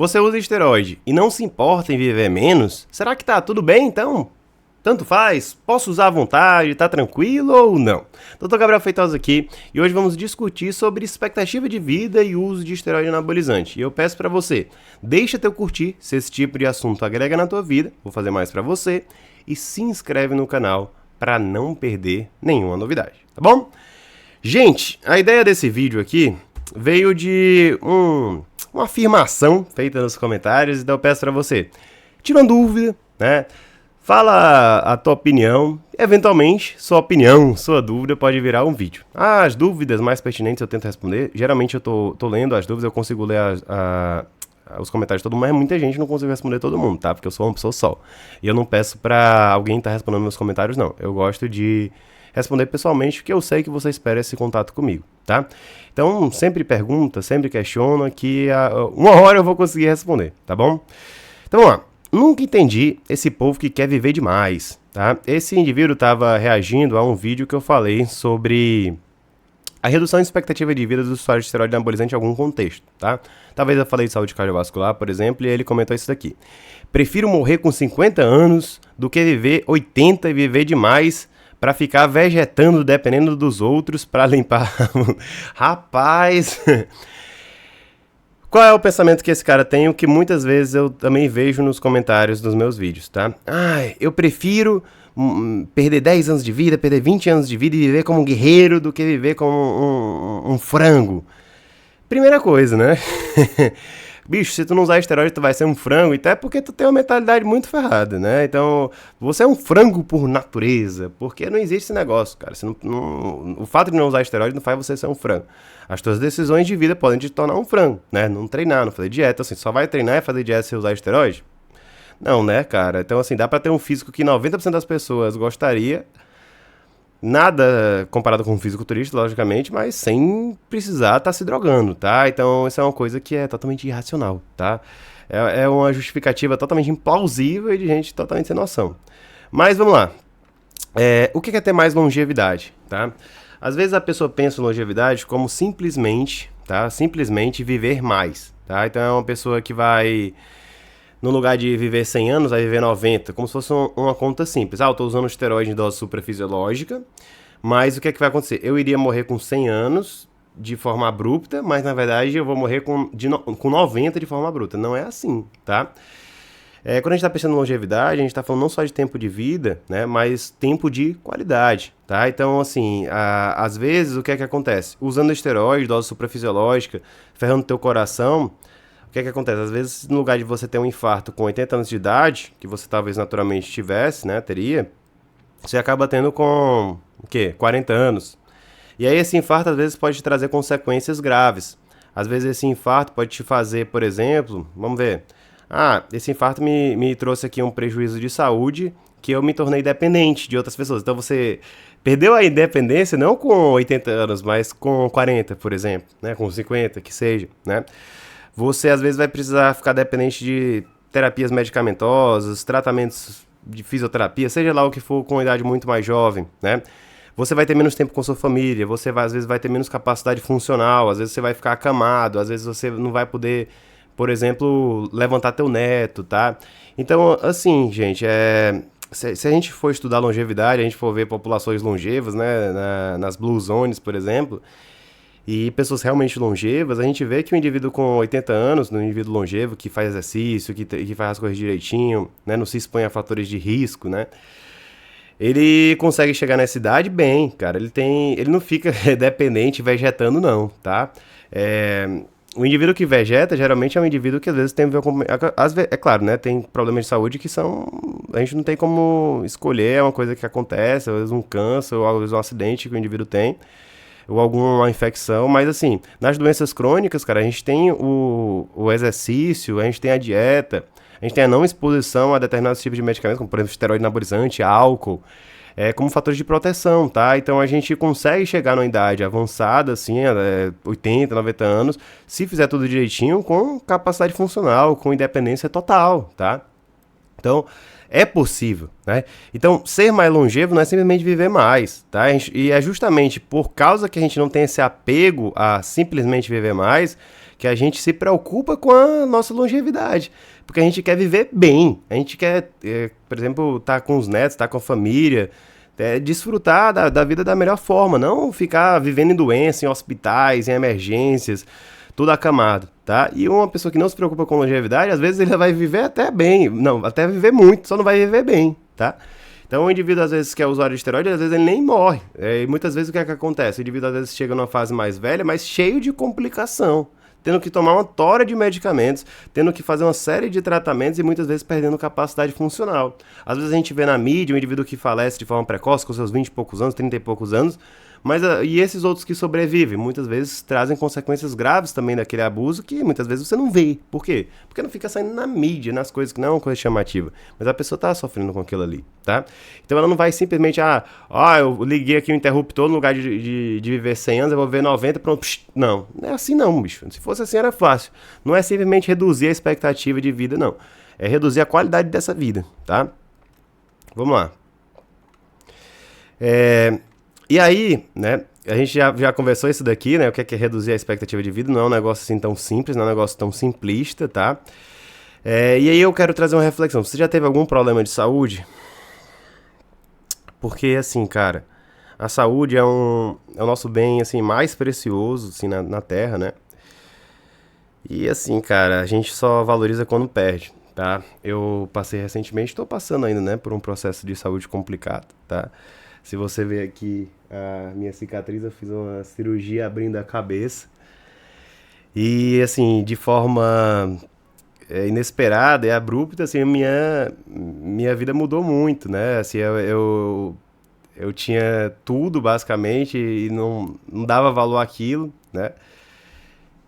Você usa esteroide e não se importa em viver menos? Será que tá tudo bem então? Tanto faz? Posso usar à vontade? Tá tranquilo ou não? Dr. Gabriel Feitosa aqui e hoje vamos discutir sobre expectativa de vida e uso de esteroide anabolizante. E eu peço pra você, deixa teu curtir se esse tipo de assunto agrega na tua vida, vou fazer mais pra você, e se inscreve no canal pra não perder nenhuma novidade, tá bom? Gente, a ideia desse vídeo aqui veio de uma afirmação feita nos comentários, então eu peço pra você, tira uma dúvida, né? Fala a tua opinião, eventualmente sua opinião, sua dúvida pode virar um vídeo. As dúvidas mais pertinentes eu tento responder, geralmente eu tô lendo as dúvidas, eu consigo ler os comentários de todo mundo, mas muita gente não consigo responder todo mundo, tá? Porque eu sou uma pessoa só. E eu não peço pra alguém estar respondendo meus comentários, não. Eu gosto de responder pessoalmente, porque eu sei que você espera esse contato comigo, tá? Então, sempre pergunta, sempre questiona, que uma hora eu vou conseguir responder, tá bom? Então, vamos lá. Nunca entendi esse povo que quer viver demais, tá? Esse indivíduo estava reagindo a um vídeo que eu falei sobre a redução de expectativa de vida dos usuários de esteroide anabolizante em algum contexto, tá? Talvez eu falei de saúde cardiovascular, por exemplo, e ele comentou isso daqui. Prefiro morrer com 50 anos do que viver 80 e viver demais pra ficar vegetando dependendo dos outros pra limpar. Rapaz! Qual é o pensamento que esse cara tem? O que muitas vezes eu também vejo nos comentários dos meus vídeos, tá? Eu prefiro perder 10 anos de vida, perder 20 anos de vida e viver como um guerreiro do que viver como um frango. Primeira coisa, né? Bicho, se tu não usar esteroide, tu vai ser um frango, até porque tu tem uma mentalidade muito ferrada, né? Então, você é um frango por natureza, porque não existe esse negócio, cara. O fato de não usar esteroide não faz você ser um frango. As tuas decisões de vida podem te tornar um frango, né? Não treinar, não fazer dieta, assim, só vai treinar e fazer dieta se usar esteroide? Não, né, cara? Então, assim, dá pra ter um físico que 90% das pessoas gostaria. Nada comparado com um fisiculturista, logicamente, mas sem precisar estar se drogando, tá? Então, isso é uma coisa que é totalmente irracional, tá? É uma justificativa totalmente implausível e de gente totalmente sem noção. Mas, vamos lá. O que é ter mais longevidade, tá? Às vezes a pessoa pensa em longevidade como simplesmente, tá? Simplesmente viver mais, tá? Então, é uma pessoa que vai, no lugar de viver 100 anos, vai viver 90, como se fosse uma conta simples. Eu tô usando esteroide em dose suprafisiológica, mas o que é que vai acontecer? Eu iria morrer com 100 anos de forma abrupta, mas na verdade eu vou morrer com 90 de forma abrupta. Não é assim, tá? Quando a gente tá pensando em longevidade, a gente tá falando não só de tempo de vida, né, mas tempo de qualidade, tá? Então, assim, às vezes o que é que acontece? Usando esteroide, dose suprafisiológica, ferrando teu coração, o que é que acontece? Às vezes, no lugar de você ter um infarto com 80 anos de idade, que você talvez naturalmente tivesse, né, teria, você acaba tendo com, 40 anos. E aí esse infarto, às vezes, pode te trazer consequências graves. Às vezes esse infarto pode te fazer, por exemplo, vamos ver, esse infarto me trouxe aqui um prejuízo de saúde que eu me tornei dependente de outras pessoas. Então você perdeu a independência não com 80 anos, mas com 40, por exemplo, né, com 50, que seja, né? Você às vezes vai precisar ficar dependente de terapias medicamentosas, tratamentos de fisioterapia, seja lá o que for, com uma idade muito mais jovem, né? Você vai ter menos tempo com sua família, às vezes vai ter menos capacidade funcional, às vezes você vai ficar acamado, às vezes você não vai poder, por exemplo, levantar teu neto, tá? Então, assim, gente, se a gente for estudar longevidade, a gente for ver populações longevas, né, nas Blue Zones, por exemplo, e pessoas realmente longevas, a gente vê que o indivíduo com 80 anos, no indivíduo longevo, que faz exercício, que faz as coisas direitinho, né, não se expõe a fatores de risco, né, ele consegue chegar nessa idade bem, cara. Ele não fica dependente, vegetando não, tá? O indivíduo que vegeta, geralmente é um indivíduo que às vezes tem a ver com... É claro, né, tem problemas de saúde que a gente não tem como escolher, é uma coisa que acontece, às vezes um câncer, ou às vezes um acidente que o indivíduo tem, ou alguma infecção, mas assim, nas doenças crônicas, cara, a gente tem o exercício, a gente tem a dieta, a gente tem a não exposição a determinados tipos de medicamentos, como por exemplo esteroide anabolizante, álcool, como fatores de proteção, tá? Então a gente consegue chegar numa idade avançada, assim, 80, 90 anos, se fizer tudo direitinho, com capacidade funcional, com independência total, tá? Então, é possível, né? Então, ser mais longevo não é simplesmente viver mais, tá? E é justamente por causa que a gente não tem esse apego a simplesmente viver mais, que a gente se preocupa com a nossa longevidade, porque a gente quer viver bem, a gente quer, por exemplo, estar com os netos, estar com a família, desfrutar da vida da melhor forma, não ficar vivendo em doença, em hospitais, em emergências, tudo acamado, tá? E uma pessoa que não se preocupa com longevidade, às vezes ele vai viver até bem, não, até viver muito, só não vai viver bem, tá? Então o indivíduo às vezes que é usuário de esteroide, às vezes ele nem morre. E muitas vezes o que é que acontece? O indivíduo às vezes chega numa fase mais velha, mas cheio de complicação, tendo que tomar uma tora de medicamentos, tendo que fazer uma série de tratamentos e muitas vezes perdendo capacidade funcional. Às vezes a gente vê na mídia um indivíduo que falece de forma precoce, com seus 20 e poucos anos, 30 e poucos anos, mas e esses outros que sobrevivem, muitas vezes trazem consequências graves também daquele abuso que muitas vezes você não vê. Por quê? Porque não fica saindo na mídia, nas coisas que não é uma coisa chamativa. Mas a pessoa tá sofrendo com aquilo ali, tá? Então ela não vai simplesmente, eu liguei aqui o interruptor no lugar de viver 100 anos, eu vou viver 90, pronto. Não, não é assim não, bicho. Se fosse assim era fácil. Não é simplesmente reduzir a expectativa de vida, não. É reduzir a qualidade dessa vida, tá? Vamos lá. E aí, né, a gente já conversou isso daqui, né, o que é reduzir a expectativa de vida, não é um negócio assim tão simples, não é um negócio tão simplista, tá? E aí eu quero trazer uma reflexão. Você já teve algum problema de saúde? Porque, assim, cara, a saúde é o nosso bem, assim, mais precioso, assim, na Terra, né? E, assim, cara, a gente só valoriza quando perde, tá? Eu passei recentemente, estou passando ainda, né, por um processo de saúde complicado, tá? Se você ver aqui a minha cicatriz, eu fiz uma cirurgia abrindo a cabeça. E, assim, de forma inesperada e abrupta, assim, minha vida mudou muito, né? Assim, eu tinha tudo, basicamente, e não dava valor àquilo, né?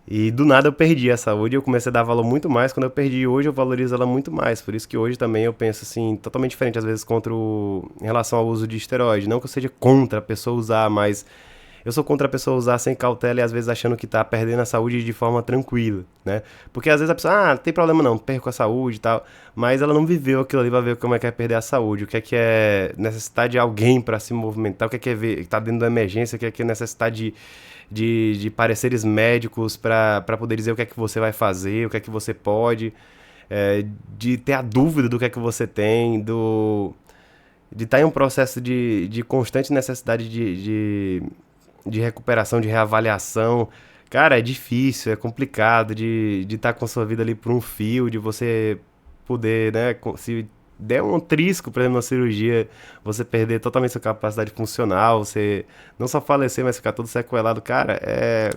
E do nada eu perdi a saúde e eu comecei a dar valor muito mais quando eu perdi. E hoje eu valorizo ela muito mais. Por isso que hoje também eu penso assim, totalmente diferente às vezes em relação ao uso de esteroide. Não que eu seja contra a pessoa usar, mas eu sou contra a pessoa usar sem cautela e às vezes achando que tá perdendo a saúde de forma tranquila, né? Porque às vezes a pessoa, não tem problema não, perco a saúde e tal. Mas ela não viveu aquilo ali, vai ver como é que é perder a saúde. O que é necessitar de alguém para se movimentar, o que é ver, tá dentro da emergência, o que é necessitar de pareceres médicos para poder dizer o que é que você vai fazer, o que é que você pode, de ter a dúvida do que é que você tem, de estar em um processo de constante necessidade de recuperação, de reavaliação. Cara, é difícil, é complicado de estar com a sua vida ali por um fio, de você poder, né, se der um trisco, por exemplo, na cirurgia, você perder totalmente sua capacidade funcional, você não só falecer, mas ficar todo sequelado, cara, é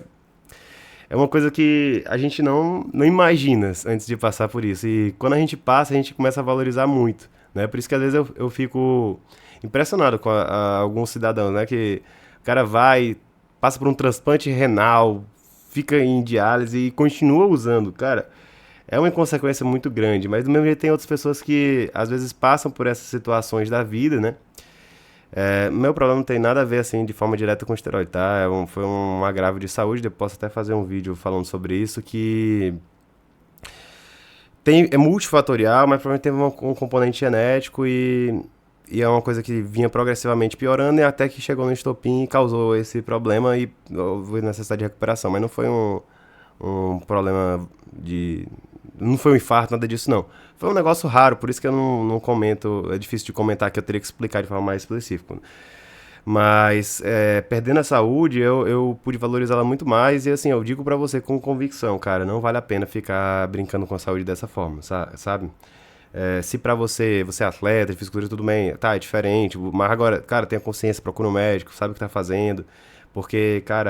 uma coisa que a gente não imagina antes de passar por isso. E quando a gente passa, a gente começa a valorizar muito, né? Por isso que às vezes eu fico impressionado com alguns cidadãos, né? Que o cara passa por um transplante renal, fica em diálise e continua usando, cara. É uma inconsequência muito grande, mas do mesmo jeito tem outras pessoas que às vezes passam por essas situações da vida, né? Meu problema não tem nada a ver assim de forma direta com esteroide, tá? Foi um agravo de saúde, depois posso até fazer um vídeo falando sobre isso, que é multifatorial, mas provavelmente teve um componente genético e é uma coisa que vinha progressivamente piorando e até que chegou no estopim e causou esse problema e houve necessidade de recuperação, mas não foi um problema não foi um infarto, nada disso, não. Foi um negócio raro, por isso que eu não comento, é difícil de comentar, que eu teria que explicar de forma mais específica. Mas, perdendo a saúde, eu pude valorizá-la muito mais e, assim, eu digo pra você com convicção, cara, não vale a pena ficar brincando com a saúde dessa forma, sabe? Se pra você é atleta, de fisicultura, tudo bem, tá, é diferente, mas agora, cara, tenha consciência, procura um médico, sabe o que tá fazendo. Porque, cara,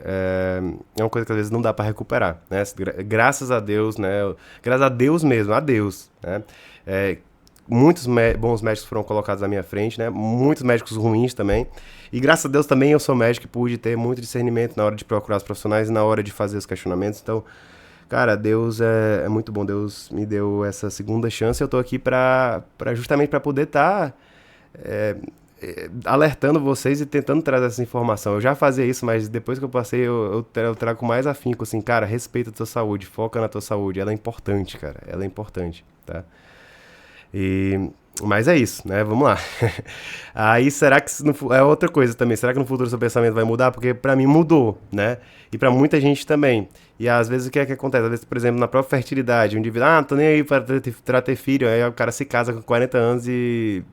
é uma coisa que às vezes não dá pra recuperar, né? Graças a Deus, né? Graças a Deus mesmo, a Deus, né? Muitos bons médicos foram colocados à minha frente, né? Muitos médicos ruins também. E graças a Deus também eu sou médico e pude ter muito discernimento na hora de procurar os profissionais e na hora de fazer os questionamentos. Então, cara, Deus é muito bom. Deus me deu essa segunda chance. Eu tô aqui justamente para poder estar... alertando vocês e tentando trazer essa informação. Eu já fazia isso, mas depois que eu passei, eu trago com mais afinco, assim, cara, respeita a tua saúde, foca na tua saúde, ela é importante, cara, ela é importante, tá? E Mas é isso, né? Vamos lá. Aí será que é outra coisa também? Será que no futuro seu pensamento vai mudar? Porque pra mim mudou, né? E pra muita gente também. E às vezes o que é que acontece? Às vezes, por exemplo, na própria fertilidade, um indivíduo, não tô nem aí pra ter filho. Aí o cara se casa com 40 anos e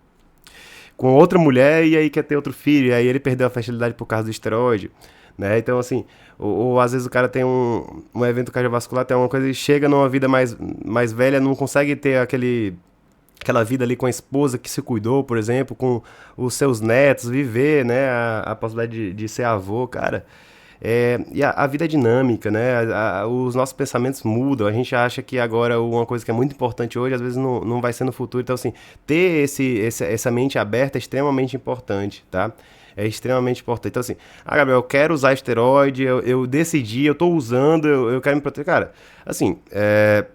com outra mulher e aí quer ter outro filho. E aí ele perdeu a fertilidade por causa do esteroide, né? Então, assim, ou às vezes o cara tem um evento cardiovascular, tem uma coisa e chega numa vida mais velha, não consegue ter aquela vida ali com a esposa que se cuidou, por exemplo, com os seus netos, viver, né, a possibilidade de ser avô, cara. E a vida é dinâmica, né? Os nossos pensamentos mudam. A gente acha que agora uma coisa que é muito importante hoje, às vezes não vai ser no futuro. Então, assim, ter essa mente aberta é extremamente importante, tá? É extremamente importante. Então, assim, Gabriel, eu quero usar esteroide, eu decidi, eu tô usando, eu quero me proteger. Cara, assim,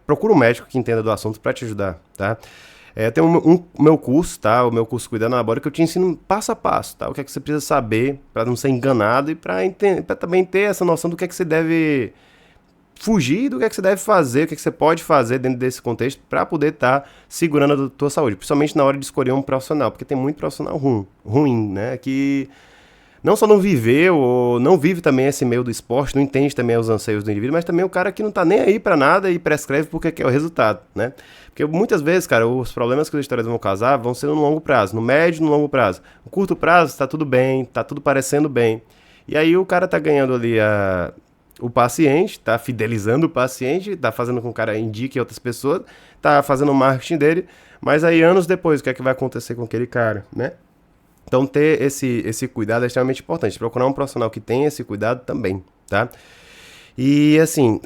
procura um médico que entenda do assunto pra te ajudar, tá? Tem o meu curso, tá? O meu curso Cuidando Anabólico, que eu te ensino passo a passo, tá? O que é que você precisa saber para não ser enganado e para também ter essa noção do que é que você deve fugir, do que é que você deve fazer, o que é que você pode fazer dentro desse contexto para poder estar segurando a tua saúde, principalmente na hora de escolher um profissional, porque tem muito profissional ruim, né? Que não só não viveu, ou não vive também esse meio do esporte, não entende também os anseios do indivíduo, mas também o cara que não tá nem aí pra nada e prescreve porque quer o resultado, né? Porque muitas vezes, cara, os problemas que os esteroides vão causar vão ser no longo prazo, no médio e no longo prazo. No curto prazo tá tudo bem, tá tudo parecendo bem. E aí o cara tá ganhando ali o paciente, tá fidelizando o paciente, tá fazendo com que o cara indique outras pessoas, tá fazendo o marketing dele, mas aí anos depois, o que é que vai acontecer com aquele cara, né? Então, ter esse cuidado é extremamente importante. Procurar um profissional que tenha esse cuidado também, tá? E, assim,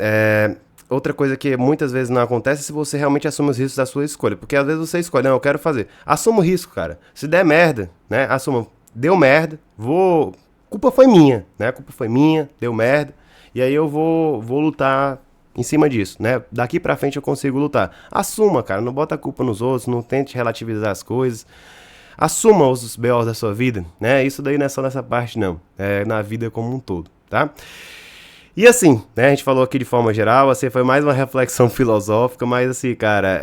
outra coisa que muitas vezes não acontece é se você realmente assume os riscos da sua escolha. Porque às vezes você escolhe, não, eu quero fazer. Assuma o risco, cara. Se der merda, né? Assuma, deu merda, culpa foi minha, né? A culpa foi minha, deu merda. E aí eu vou lutar em cima disso, né? Daqui pra frente eu consigo lutar. Assuma, cara. Não bota a culpa nos outros, não tente relativizar as coisas. Assuma os BOs da sua vida, né? Isso daí não é só nessa parte, não. É na vida como um todo, tá? E assim, né? A gente falou aqui de forma geral, assim, foi mais uma reflexão filosófica, mas assim, cara,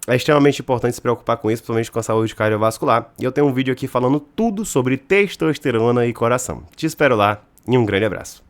é extremamente importante se preocupar com isso, principalmente com a saúde cardiovascular. E eu tenho um vídeo aqui falando tudo sobre testosterona e coração. Te espero lá e um grande abraço.